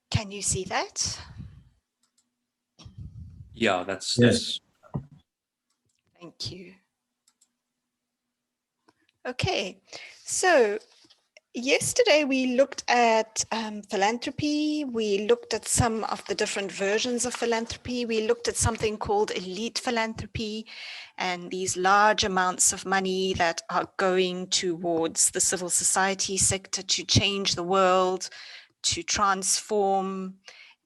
Can you see that? Yeah, that's Thank you. Okay, so yesterday we looked at philanthropy. We looked at some of the different versions of philanthropy. We looked at something called elite philanthropy and these large amounts of money that are going towards the civil society sector to change the world, to transform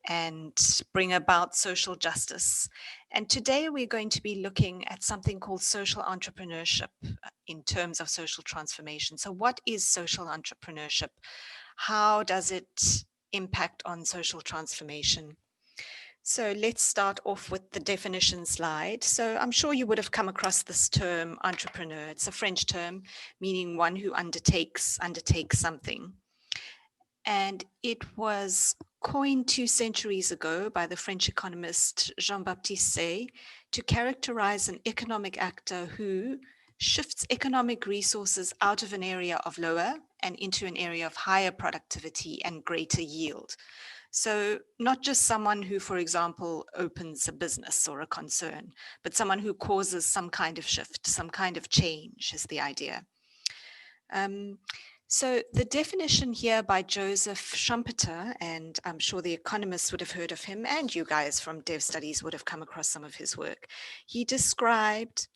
and bring about social justice. And today we're going to be looking at something called social entrepreneurship in terms of social transformation. So what is social entrepreneurship? How does it impact on social transformation? So let's start off with the definition slide. So I'm sure you would have come across this term entrepreneur. It's a French term meaning one who undertakes something. And it was coined 2 centuries ago by the French economist Jean-Baptiste Say to characterize an economic actor who shifts economic resources out of an area of lower and into an area of higher productivity and greater yield. So not just someone who, for example, opens a business or a concern, but someone who causes some kind of shift, some kind of change is the idea. So the definition here by Joseph Schumpeter, and I'm sure the economists would have heard of him, and you guys from Dev Studies would have come across some of his work. He described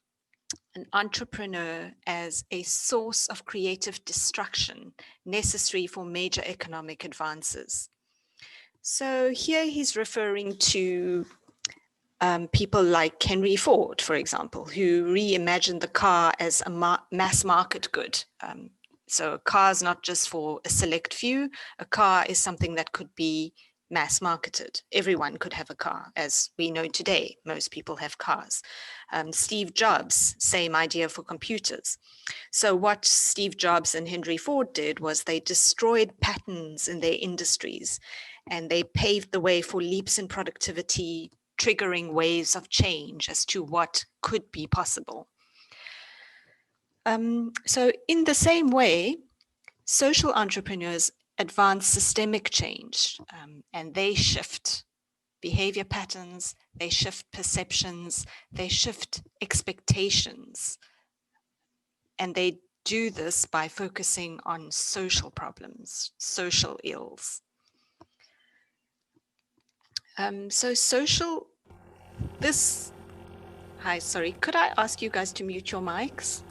an entrepreneur as a source of creative destruction necessary for major economic advances. So here he's referring to people like Henry Ford, for example, who reimagined the car as a mass market good. So a car is not just for a select few. A car is something that could be mass marketed. Everyone could have a car, as we know today. Most people have cars. Steve Jobs, same idea for computers. So what Steve Jobs and Henry Ford did was they destroyed patterns in their industries, and they paved the way for leaps in productivity, triggering waves of change as to what could be possible. So in the same way, social entrepreneurs advance systemic change, and they shift behavior patterns, they shift perceptions, they shift expectations. And they do this by focusing on social problems, social ills. Hi, sorry, could I ask you guys to mute your mics?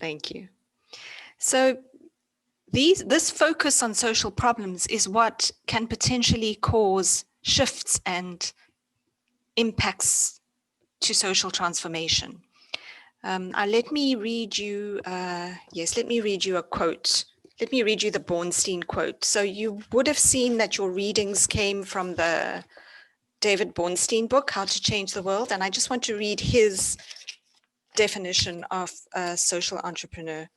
Thank you. So this focus on social problems is what can potentially cause shifts and impacts to social transformation. Let me read you a quote. Let me read you the Bornstein quote. So you would have seen that your readings came from the David Bornstein book, How to Change the World. And I just want to read his definition of a social entrepreneur.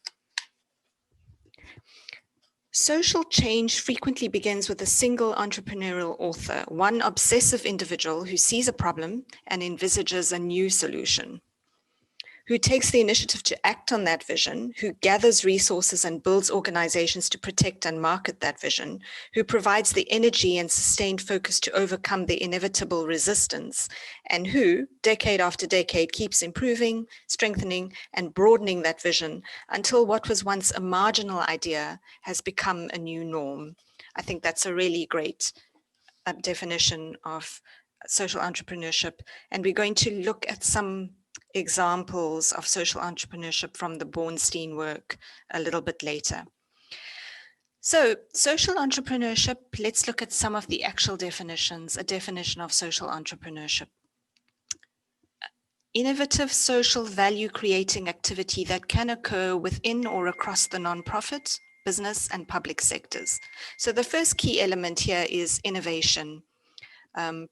Social change frequently begins with a single entrepreneurial author, one obsessive individual who sees a problem and envisages a new solution, who takes the initiative to act on that vision, who gathers resources and builds organizations to protect and market that vision, who provides the energy and sustained focus to overcome the inevitable resistance, and who, decade after decade, keeps improving, strengthening, and broadening that vision until what was once a marginal idea has become a new norm. I think that's a really great definition of social entrepreneurship. And we're going to look at some examples of social entrepreneurship from the Bornstein work a little bit later. So social entrepreneurship, let's look at some of the actual definitions, a definition of social entrepreneurship. Innovative social value creating activity that can occur within or across the nonprofit, business and public sectors. So the first key element here is innovation.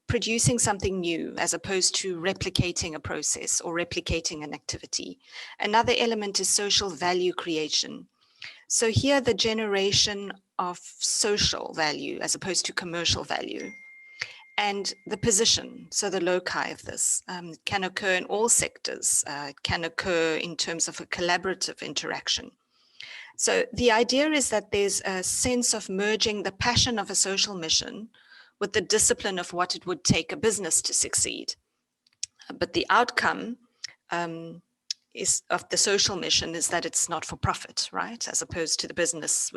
Producing something new as opposed to replicating a process or replicating an activity. Another element is social value creation. So here the generation of social value as opposed to commercial value. and the position, so the loci of this, can occur in all sectors. It can occur in terms of a collaborative interaction. So the idea is that there's a sense of merging the passion of a social mission with the discipline of what it would take a business to succeed. But the outcome is of the social mission is that it's not for profit, right? As opposed to the business,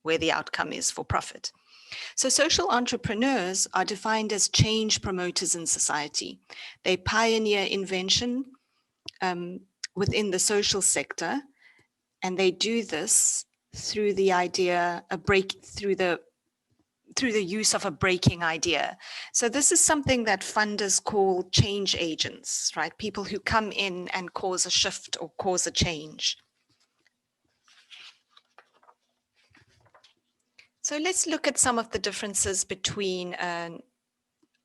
where the outcome is for profit. So social entrepreneurs are defined as change promoters in society. They pioneer invention within the social sector, and they do this through the idea, through the use of a breaking idea. So this is something that funders call change agents, right? People who come in and cause a shift or cause a change. So let's look at some of the differences between an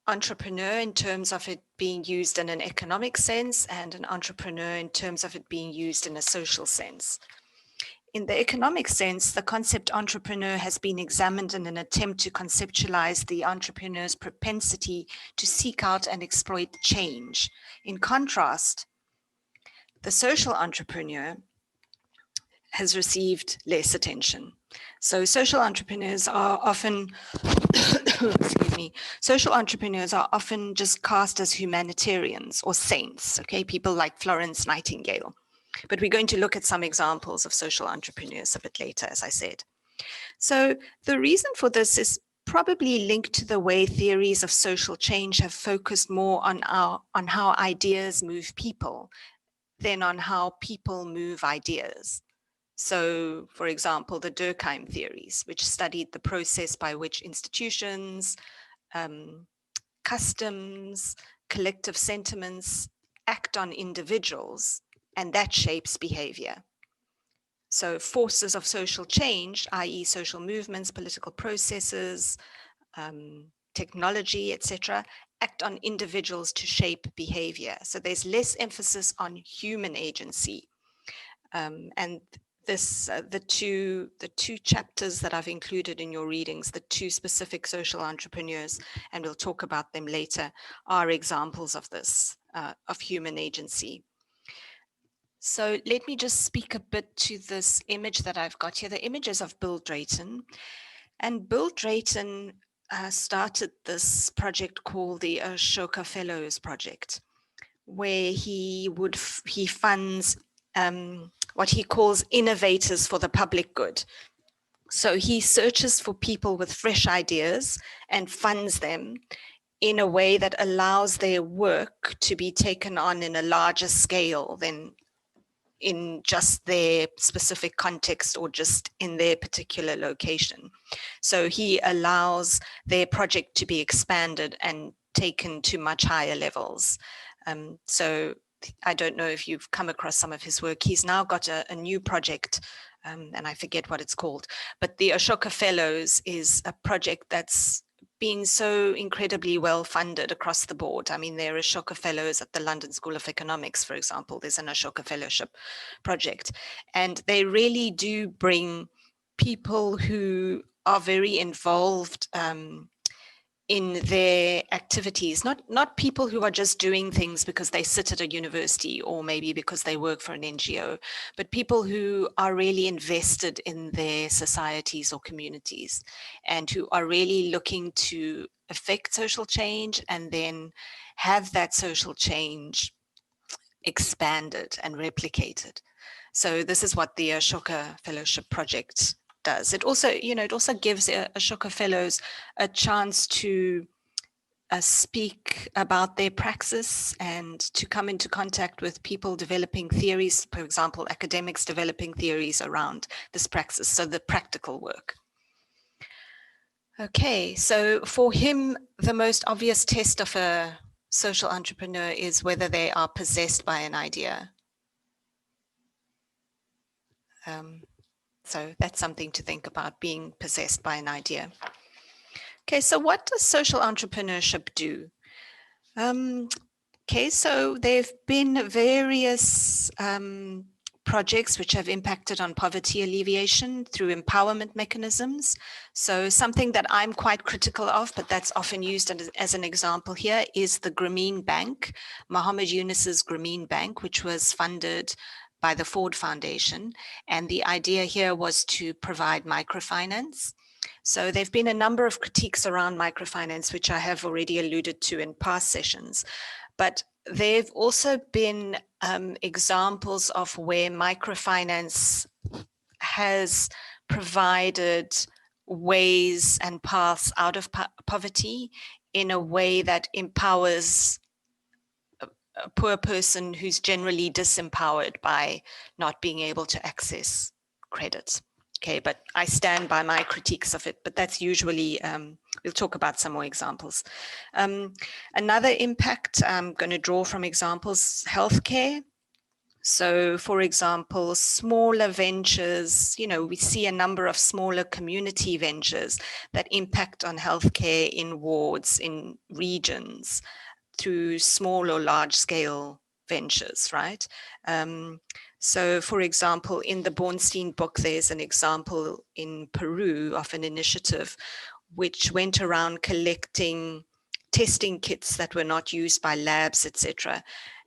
entrepreneur in terms of it being used in an economic sense and an entrepreneur in terms of it being used in a social sense. In the economic sense, the concept entrepreneur has been examined in an attempt to conceptualize the entrepreneur's propensity to seek out and exploit change. In contrast, the social entrepreneur has received less attention. So social entrepreneurs are often, excuse me, social entrepreneurs are often just cast as humanitarians or saints, okay? People like Florence Nightingale. But we're going to look at some examples of social entrepreneurs a bit later, as I said. So the reason for this is probably linked to the way theories of social change have focused more on how ideas move people than on how people move ideas. So, for example, the Durkheim theories, which studied the process by which institutions, customs, collective sentiments act on individuals, and that shapes behavior. So forces of social change, i.e. social movements, political processes, technology, etc., act on individuals to shape behavior. So there's less emphasis on human agency. And this, the two chapters that I've included in your readings, the two specific social entrepreneurs, and we'll talk about them later, are examples of this, of human agency. So let me just speak a bit to this image that I've got here. The image is of Bill Drayton. And Bill Drayton started this project called the Ashoka Fellows Project, where he funds what he calls innovators for the public good. So he searches for people with fresh ideas and funds them in a way that allows their work to be taken on in a larger scale than in just their specific context or just in their particular location. So he allows their project to be expanded and taken to much higher levels. So I don't know if you've come across some of his work. He's now got a new project, and I forget what it's called, but the Ashoka Fellows is a project that's been so incredibly well funded across the board. I mean, there are Ashoka Fellows at the London School of Economics, for example. There's an Ashoka Fellowship project, and they really do bring people who are very involved in their activities, not people who are just doing things because they sit at a university or maybe because they work for an NGO, but people who are really invested in their societies or communities and who are really looking to affect social change and then have that social change expanded and replicated. So this is what the Ashoka Fellowship Project does. It also, it also gives Ashoka Fellows a chance to speak about their praxis and to come into contact with people developing theories, for example, academics developing theories around this praxis, so the practical work. Okay, so for him, the most obvious test of a social entrepreneur is whether they are possessed by an idea. So that's something to think about, being possessed by an idea. Okay, so what does social entrepreneurship do? Okay, so there have been various projects which have impacted on poverty alleviation through empowerment mechanisms. So something that I'm quite critical of, but that's often used as an example here, is the Grameen Bank, Muhammad Yunus's Grameen Bank, which was funded by the Ford Foundation. And the idea here was to provide microfinance. So there've been a number of critiques around microfinance, which I have already alluded to in past sessions. But there've also been examples of where microfinance has provided ways and paths out of poverty in a way that empowers a poor person who's generally disempowered by not being able to access credit. Okay, but I stand by my critiques of it, but that's usually, we'll talk about some more examples. Another impact, I'm going to draw from examples, healthcare. So for example, smaller ventures, we see a number of smaller community ventures that impact on healthcare in wards, in regions, through small or large scale ventures, right? So for example, in the Bornstein book, there's an example in Peru of an initiative which went around collecting testing kits that were not used by labs, etc.,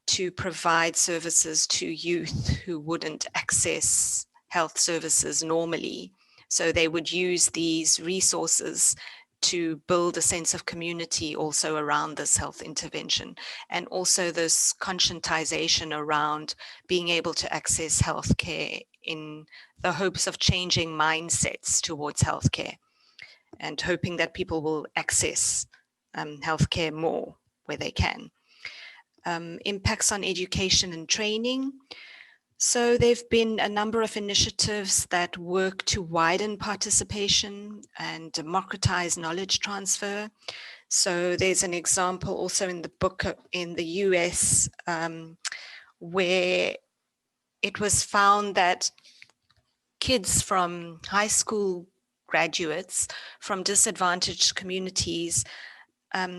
to provide services to youth who wouldn't access health services normally. So they would use these resources to build a sense of community also around this health intervention, and also this conscientization around being able to access healthcare in the hopes of changing mindsets towards healthcare and hoping that people will access healthcare more where they can. Impacts on education and training. So there've been a number of initiatives that work to widen participation and democratize knowledge transfer. So there's an example also in the book in the US where it was found that kids from high school graduates from disadvantaged communities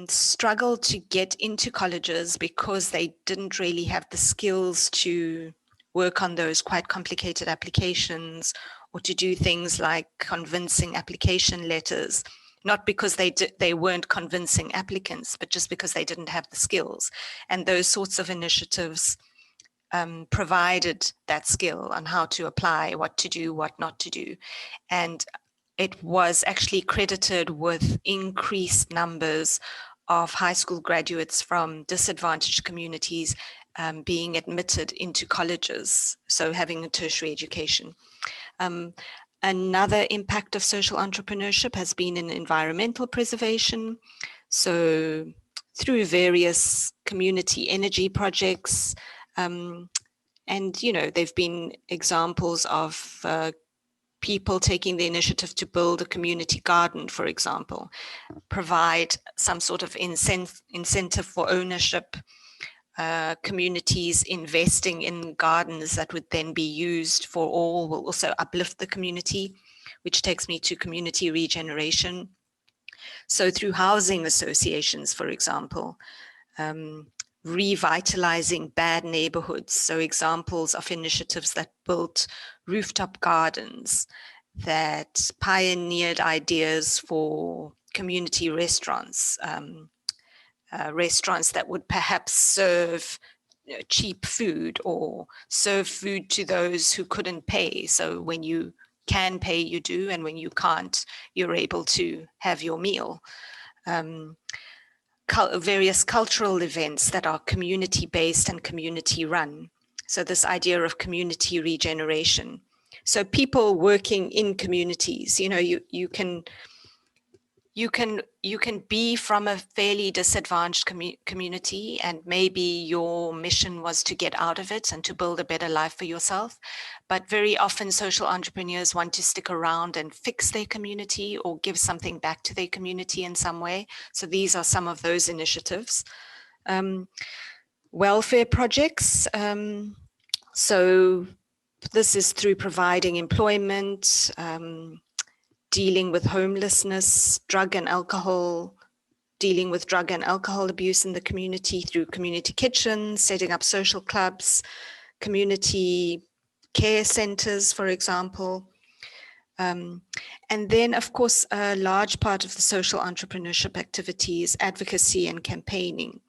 struggled to get into colleges because they didn't really have the skills to work on those quite complicated applications or to do things like convincing application letters, not because they weren't convincing applicants, but just because they didn't have the skills. And those sorts of initiatives provided that skill on how to apply, what to do, what not to do. And it was actually credited with increased numbers of high school graduates from disadvantaged communities being admitted into colleges, so having a tertiary education. Another impact of social entrepreneurship has been in environmental preservation. So through various community energy projects, and there've been examples of people taking the initiative to build a community garden, for example, provide some sort of incentive for ownership, communities investing in gardens that would then be used for all, will also uplift the community, which takes me to community regeneration. So through housing associations, for example, revitalizing bad neighborhoods. So examples of initiatives that built rooftop gardens, that pioneered ideas for community restaurants, restaurants that would perhaps serve cheap food or serve food to those who couldn't pay. So when you can pay, you do, and when you can't, you're able to have your meal. Various cultural events that are community-based and community-run. So this idea of community regeneration. So people working in communities, you can be from a fairly disadvantaged community, and maybe your mission was to get out of it and to build a better life for yourself. But very often social entrepreneurs want to stick around and fix their community or give something back to their community in some way. So these are some of those initiatives. Welfare projects. So this is through providing employment, dealing with homelessness, dealing with drug and alcohol abuse in the community through community kitchens, setting up social clubs, community care centers, for example. And then, of course, a large part of the social entrepreneurship activity is advocacy and campaigning.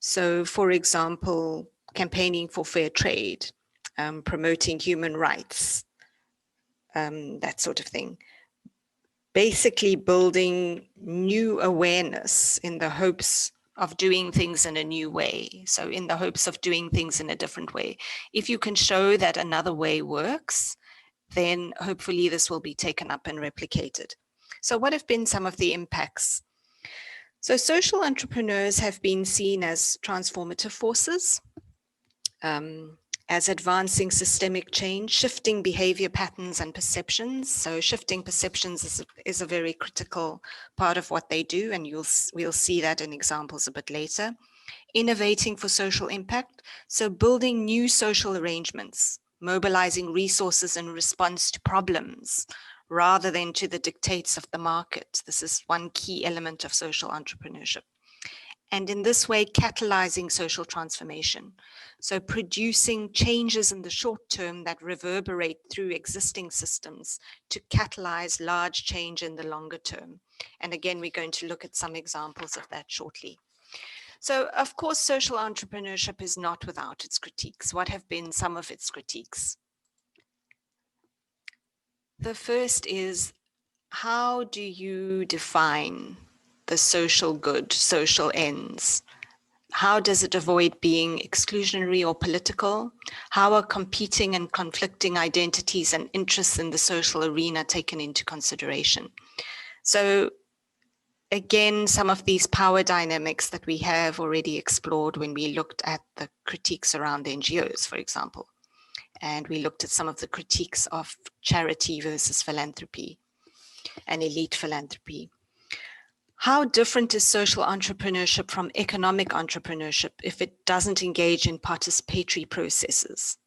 So, for example, campaigning for fair trade, promoting human rights, that sort of thing. Basically building new awareness in the hopes of doing things in a new way. So in the hopes of doing things in a different way. If you can show that another way works, then hopefully this will be taken up and replicated. So what have been some of the impacts? So social entrepreneurs have been seen as transformative forces, as advancing systemic change, shifting behavior patterns and perceptions. So shifting perceptions is a very critical part of what they do, and we'll see that in examples a bit later. Innovating for social impact, so building new social arrangements, mobilizing resources in response to problems rather than to the dictates of the market. This is one key element of social entrepreneurship. And in this way, catalyzing social transformation. So producing changes in the short term that reverberate through existing systems to catalyze large change in the longer term. And again, we're going to look at some examples of that shortly. So, of course, social entrepreneurship is not without its critiques. What have been some of its critiques? The first is, how do you define the social good, social ends? How does it avoid being exclusionary or political? How are competing and conflicting identities and interests in the social arena taken into consideration? So again, some of these power dynamics that we have already explored when we looked at the critiques around NGOs, for example. And we looked at some of the critiques of charity versus philanthropy and elite philanthropy. How different is social entrepreneurship from economic entrepreneurship if it doesn't engage in participatory processes?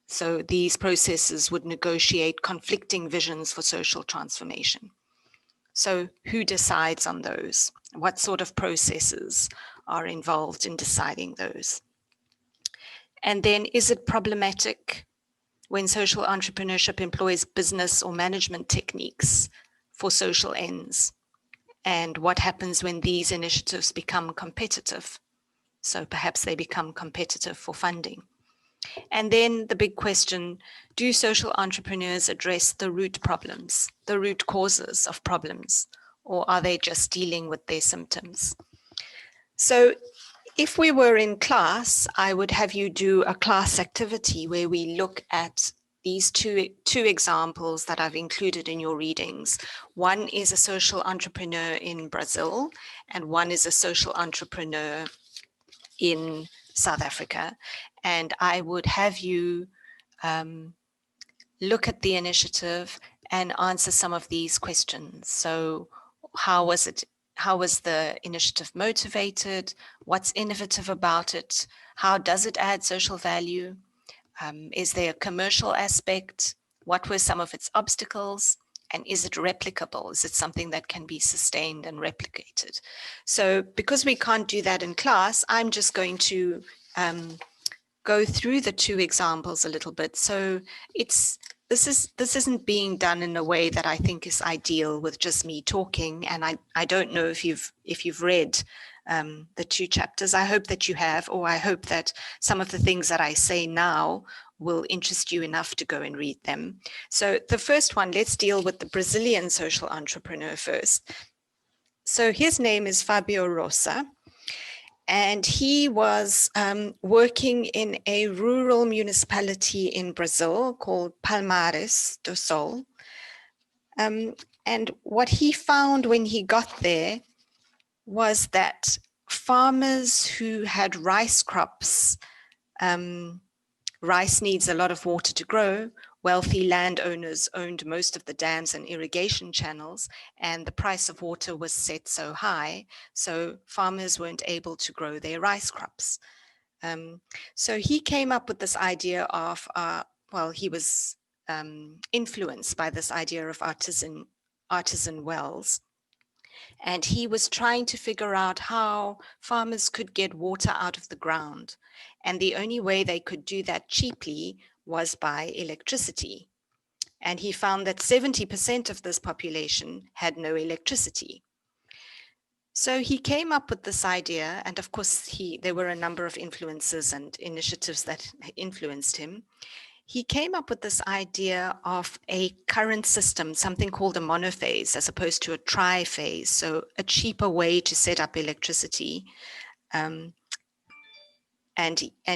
So these processes would negotiate conflicting visions for social transformation. So who decides on those? What sort of processes are involved in deciding those? And then, is it problematic when social entrepreneurship employs business or management techniques for social ends? And what happens when these initiatives become competitive? So perhaps they become competitive for funding. And then the big question, do social entrepreneurs address the root problems, the root causes of problems, or are they just dealing with their symptoms? So if we were in class, I would have you do a class activity where we look at these two examples that I've included in your readings. One is a social entrepreneur in Brazil, and one is a social entrepreneur in South Africa. And I would have you look at the initiative and answer some of these questions. So how was the initiative motivated? What's innovative about it? How does it add social value? Is there a commercial aspect? What were some of its obstacles? And is it replicable? Is it something that can be sustained and replicated? So because we can't do that in class, I'm just going to go through the two examples a little bit. So this isn't being done in a way that I think is ideal with just me talking. And I don't know if you've read the two chapters. I hope that you have, or I hope that some of the things that I say now will interest you enough to go and read them. So the first one, let's deal with the Brazilian social entrepreneur first. So his name is Fabio Rosa, and he was working in a rural municipality in Brazil called Palmares do Sol. And what he found when he got there was that farmers who had rice crops, rice needs a lot of water to grow. Wealthy landowners owned most of the dams and irrigation channels, and the price of water was set so high, so farmers weren't able to grow their rice crops. So he came up with this idea of, he was influenced by this idea of artisan wells. And he was trying to figure out how farmers could get water out of the ground. And the only way they could do that cheaply was by electricity. And he found that 70% of this population had no electricity. So he came up with this idea, and of course there were a number of influences and initiatives that influenced him. He came up with this idea of a current system, something called a monophase, as opposed to a triphase, so a cheaper way to set up electricity. And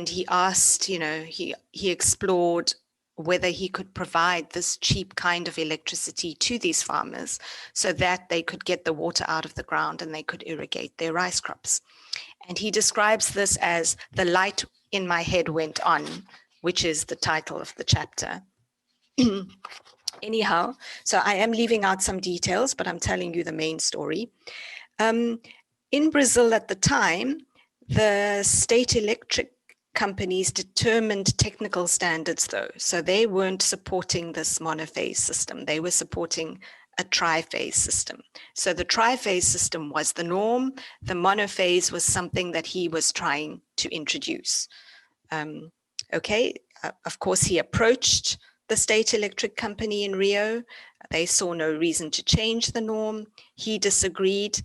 he asked, he explored whether he could provide this cheap kind of electricity to these farmers so that they could get the water out of the ground and they could irrigate their rice crops. And he describes this as "the light in my head went on," which is the title of the chapter. Anyhow, so I am leaving out some details, but I'm telling you the main story. In Brazil at the time, the state electric companies determined technical standards, though. So they weren't supporting this monophase system. They were supporting a triphase system. So the triphase system was the norm. The monophase was something that he was trying to introduce. Of course, he approached the state electric company in Rio. They saw no reason to change the norm. He disagreed.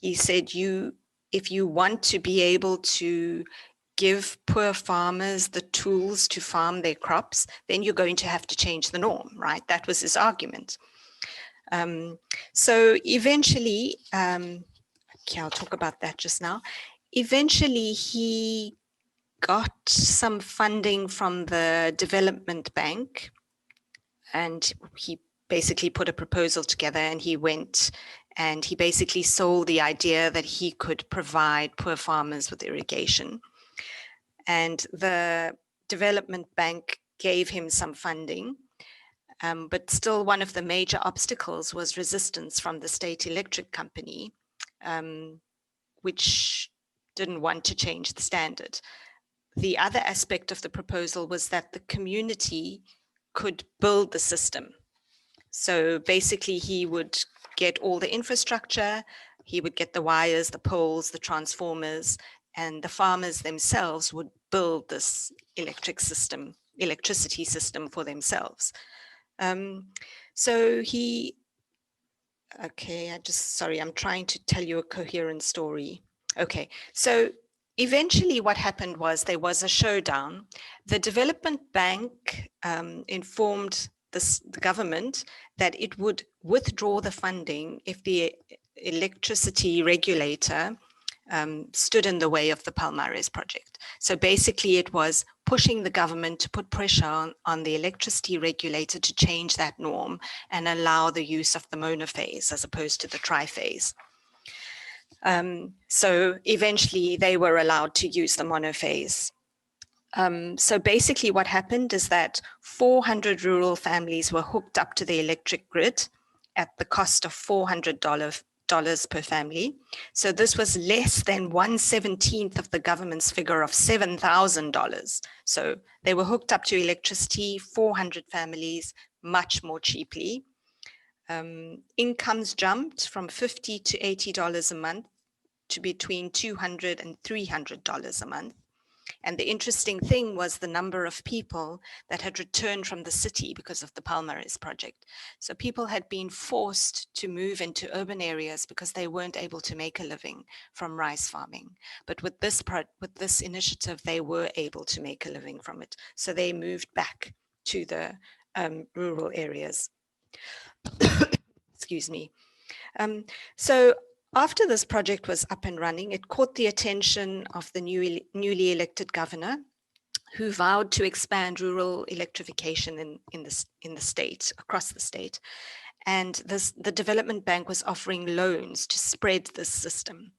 He said, if you want to be able to give poor farmers the tools to farm their crops, then you're going to have to change the norm, right? That was his argument. So eventually, okay, I'll talk about that just now. Eventually, he got some funding from the development bank, and he basically put a proposal together, and he went and he basically sold the idea that he could provide poor farmers with irrigation. And the development bank gave him some funding, but still one of the major obstacles was resistance from the state electric company, which didn't want to change the standard. The other aspect of the proposal was that the community could build the system. So basically he would get all the infrastructure, he would get the wires, the poles, the transformers, and the farmers themselves would build this electricity system for themselves. So he, okay, I'm trying to tell you a coherent story. Okay, so eventually what happened was there was a showdown. The development bank informed the government that it would withdraw the funding if the electricity regulator stood in the way of the Palmares project. So basically it was pushing the government to put pressure on the electricity regulator to change that norm and allow the use of the monophase as opposed to the triphase. So eventually they were allowed to use the monophase. So basically what happened is that 400 rural families were hooked up to the electric grid at the cost of $400 per family. So this was less than 1/17 of the government's figure of $7,000. So they were hooked up to electricity, 400 families, much more cheaply. Incomes jumped from $50 to $80 a month to between $200 and $300 a month. And the interesting thing was the number of people that had returned from the city because of the Palmares project. So people had been forced to move into urban areas because they weren't able to make a living from rice farming. But with this initiative, they were able to make a living from it. So they moved back to the rural areas. Excuse me. So after this project was up and running, it caught the attention of the newly elected governor, who vowed to expand rural electrification in the state, across the state. And the development bank was offering loans to spread this system.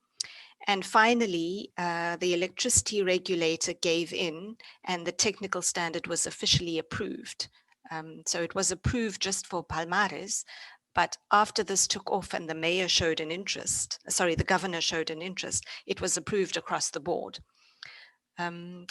And finally, the electricity regulator gave in, and the technical standard was officially approved. So it was approved just for Palmares. But after this took off and the mayor showed an interest, the governor showed an interest, it was approved across the board.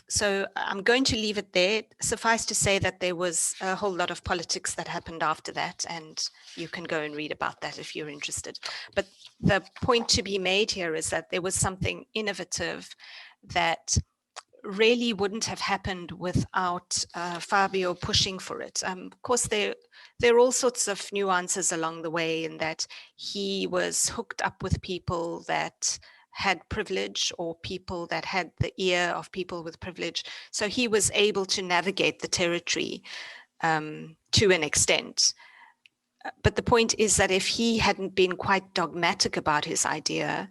So I'm going to leave it there. Suffice to say that there was a whole lot of politics that happened after that, and you can go and read about that if you're interested. But the point to be made here is that there was something innovative that really wouldn't have happened without Fabio pushing for it. Of course, there are all sorts of nuances along the way, in that he was hooked up with people that had privilege, or people that had the ear of people with privilege. So he was able to navigate the territory to an extent. But the point is that if he hadn't been quite dogmatic about his idea,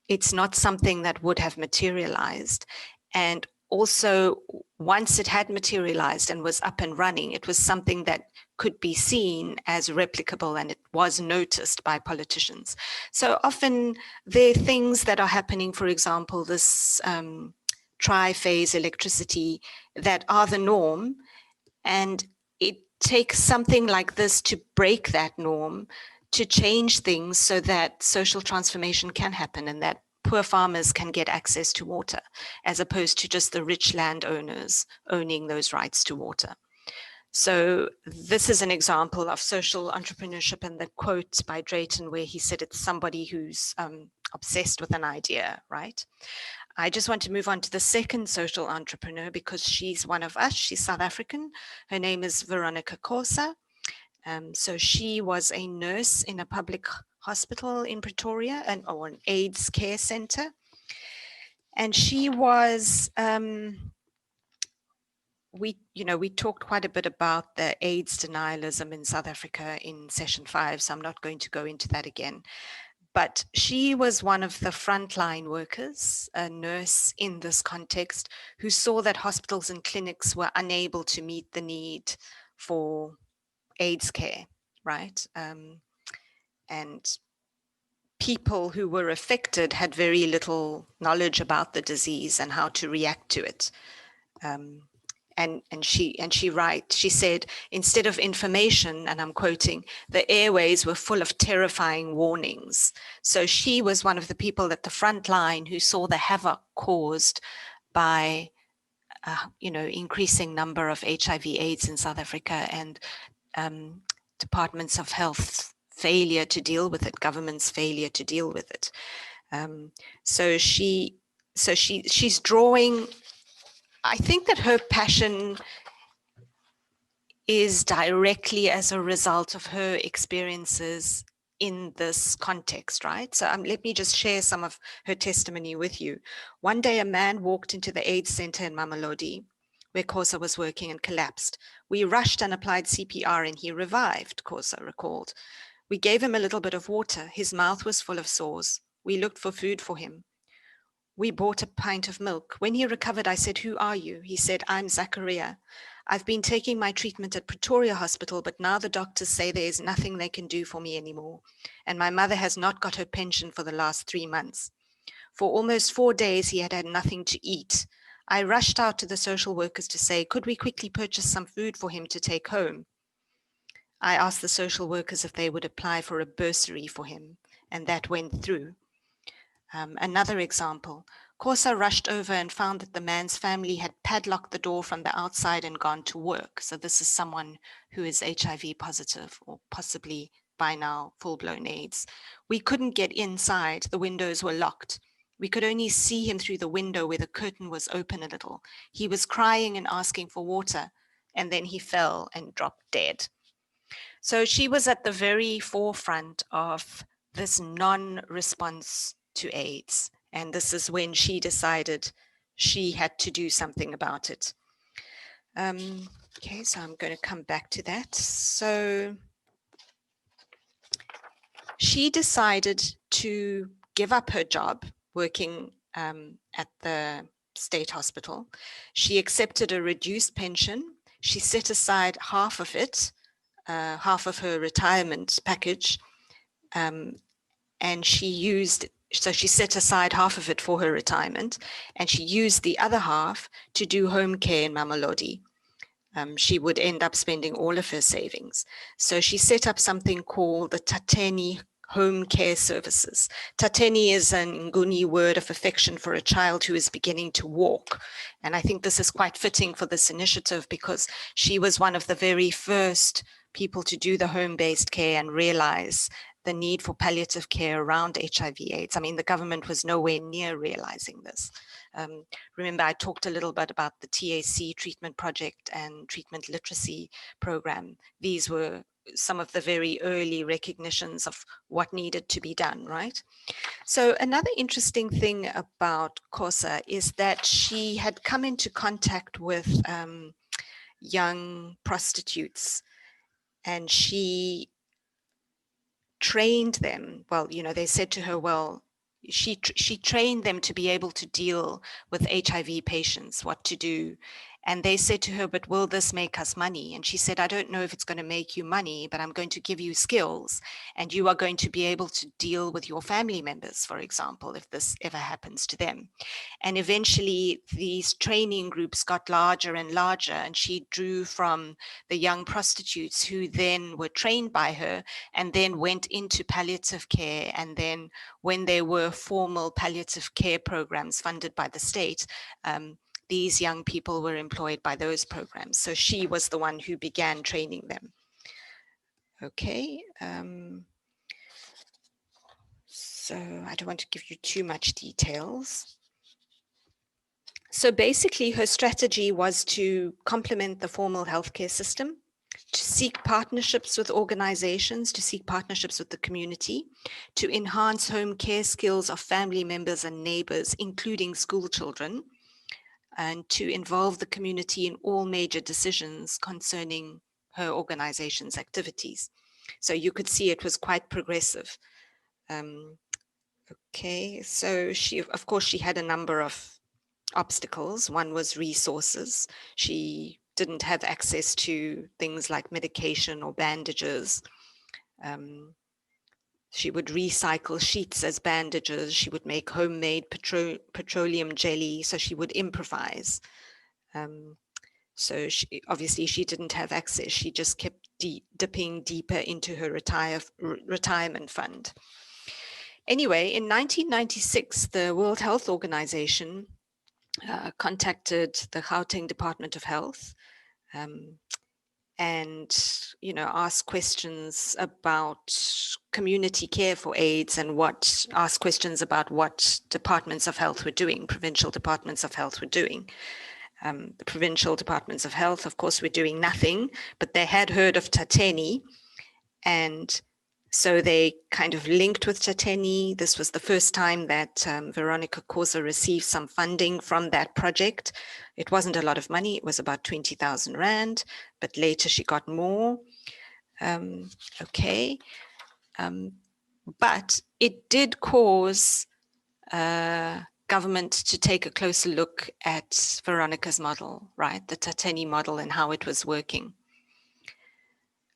it's not something that would have materialized. And also, once it had materialized and was up and running, it was something that could be seen as replicable, and it was noticed by politicians. So often there are things that are happening, for example, this tri-phase electricity, that are the norm, and it takes something like this to break that norm, to change things so that social transformation can happen, and that poor farmers can get access to water, as opposed to just the rich landowners owning those rights to water. So this is an example of social entrepreneurship, and the quote by Drayton where he said it's somebody who's obsessed with an idea, right? I just want to move on to the second social entrepreneur, because she's one of us. She's South African. Her name is Veronica Kosa. So she was a nurse in a public hospital in Pretoria, or an AIDS care center. And she was, we talked quite a bit about the AIDS denialism in South Africa in session 5, so I'm not going to go into that again. But she was one of the frontline workers, a nurse in this context, who saw that hospitals and clinics were unable to meet the need for AIDS care, right? And people who were affected had very little knowledge about the disease and how to react to it. And she said, instead of information, and I'm quoting, the airways were full of terrifying warnings. So she was one of the people at the front line who saw the havoc caused by, increasing number of HIV/AIDS in South Africa, and departments of health failure to deal with it, government's failure to deal with it. So she's drawing. I think that her passion is directly as a result of her experiences in this context, right? So let me just share some of her testimony with you. One day, a man walked into the AIDS center in Mamelodi, where Kosa was working, and collapsed. We rushed and applied CPR, and he revived, Kosa recalled. We gave him a little bit of water. His mouth was full of sores. We looked for food for him. We bought a pint of milk. When he recovered, I said, "Who are you?" He said, "I'm Zachariah. I've been taking my treatment at Pretoria Hospital, but now the doctors say there is nothing they can do for me anymore. And my mother has not got her pension for the last 3 months. For almost 4 days, he had had nothing to eat. I rushed out to the social workers to say, could we quickly purchase some food for him to take home? I asked the social workers if they would apply for a bursary for him, and that went through. Another example, Kosa rushed over and found that the man's family had padlocked the door from the outside and gone to work. So this is someone who is HIV positive, or possibly by now full-blown AIDS. We couldn't get inside. The windows were locked. We could only see him through the window where the curtain was open a little. He was crying and asking for water, and then he fell and dropped dead. So she was at the very forefront of this non-response to AIDS. And this is when she decided she had to do something about it. Okay, so I'm going to come back to that. So she decided to give up her job working at the state hospital. She accepted a reduced pension. She set aside half of it, half of her retirement package, and she set aside half of it for her retirement, and she used the other half to do home care in Mamelodi. She would end up spending all of her savings. So she set up something called the Tateni Home Care Services. Tateni is an Nguni word of affection for a child who is beginning to walk. And I think this is quite fitting for this initiative, because she was one of the very first people to do the home-based care and realize the need for palliative care around HIV/AIDS. I mean, the government was nowhere near realizing this. Remember, I talked a little bit about the TAC treatment project and treatment literacy program. These were some of the very early recognitions of what needed to be done, right? So another interesting thing about Kosa is that she had come into contact with young prostitutes, and she trained them. Well, you know, they said to her, well, she trained them to be able to deal with HIV patients, what to do. And they said to her, but will this make us money? And she said, I don't know if it's going to make you money, but I'm going to give you skills, and you are going to be able to deal with your family members, for example, if this ever happens to them. And eventually these training groups got larger and larger, and she drew from the young prostitutes who then were trained by her and then went into palliative care. And then when there were formal palliative care programs funded by the state, these young people were employed by those programs. So she was the one who began training them. Okay. So I don't want to give you too much details. So basically her strategy was to complement the formal healthcare system, to seek partnerships with organizations, to seek partnerships with the community, to enhance home care skills of family members and neighbors, including school children, and to involve the community in all major decisions concerning her organization's activities. So you could see it was quite progressive. Okay, so of course, she had a number of obstacles. One was resources. She didn't have access to things like medication or bandages. She would recycle sheets as bandages. She would make homemade petroleum jelly. So she would improvise. So obviously she didn't have access. She just kept dipping deeper into her retirement fund. Anyway, in 1996, the World Health Organization contacted the Gauteng Department of Health and, you know, asked questions about community care for AIDS and asked questions about what departments of health were doing, provincial departments of health were doing. The provincial departments of health, of course, were doing nothing, but they had heard of Tateni, and so they kind of linked with Tateni. This was the first time that Veronica Kosa received some funding from that project. It wasn't a lot of money. It was about 20,000 Rand, but later she got more. Okay. But it did cause government to take a closer look at Veronica's model, right? The Tateni model and how it was working.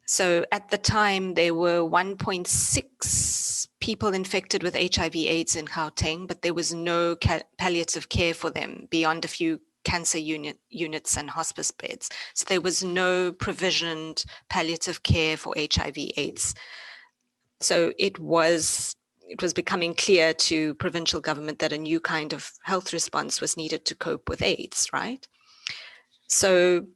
So at the time, there were 1.6 people infected with HIV/AIDS in Gauteng, but there was no palliative care for them beyond a few cancer units and hospice beds. So there was no provisioned palliative care for HIV/AIDS. So it was becoming clear to provincial government that a new kind of health response was needed to cope with AIDS, right? So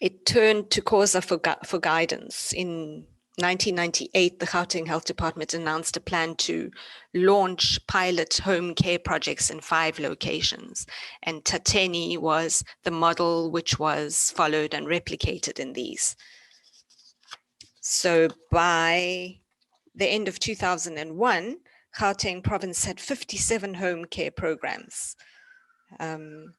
it turned to Kosa for guidance. In 1998, the Gauteng Health Department announced a plan to launch pilot home care projects in 5 locations. And Tateni was the model which was followed and replicated in these. So by the end of 2001, Gauteng province had 57 home care programs. And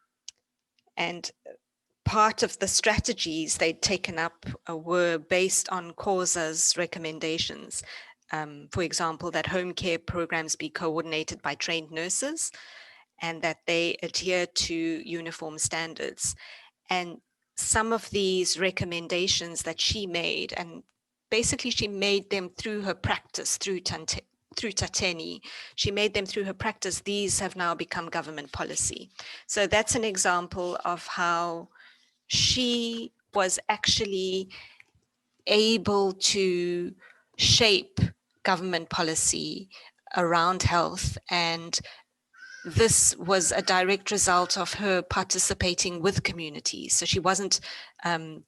part of the strategies they'd taken up were based on Kosa's recommendations. For example, that home care programs be coordinated by trained nurses and that they adhere to uniform standards. And some of these recommendations that she made, and basically she made them through her practice, through Tateni, she made them through her practice. These have now become government policy. So that's an example of how she was actually able to shape government policy around health, and this was a direct result of her participating with communities. So she wasn't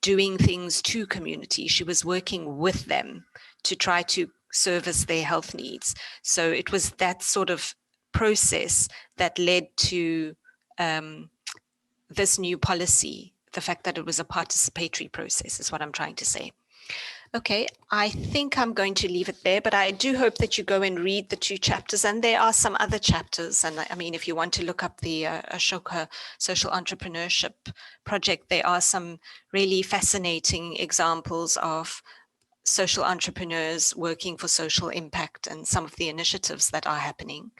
doing things to communities, she was working with them to try to service their health needs. So it was that sort of process that led to this new policy, the fact that it was a participatory process is what I'm trying to say. Okay, I think I'm going to leave it there, but I do hope that you go and read the 2 chapters, and there are some other chapters. And I mean, if you want to look up the Ashoka Social Entrepreneurship Project, there are some really fascinating examples of social entrepreneurs working for social impact and some of the initiatives that are happening.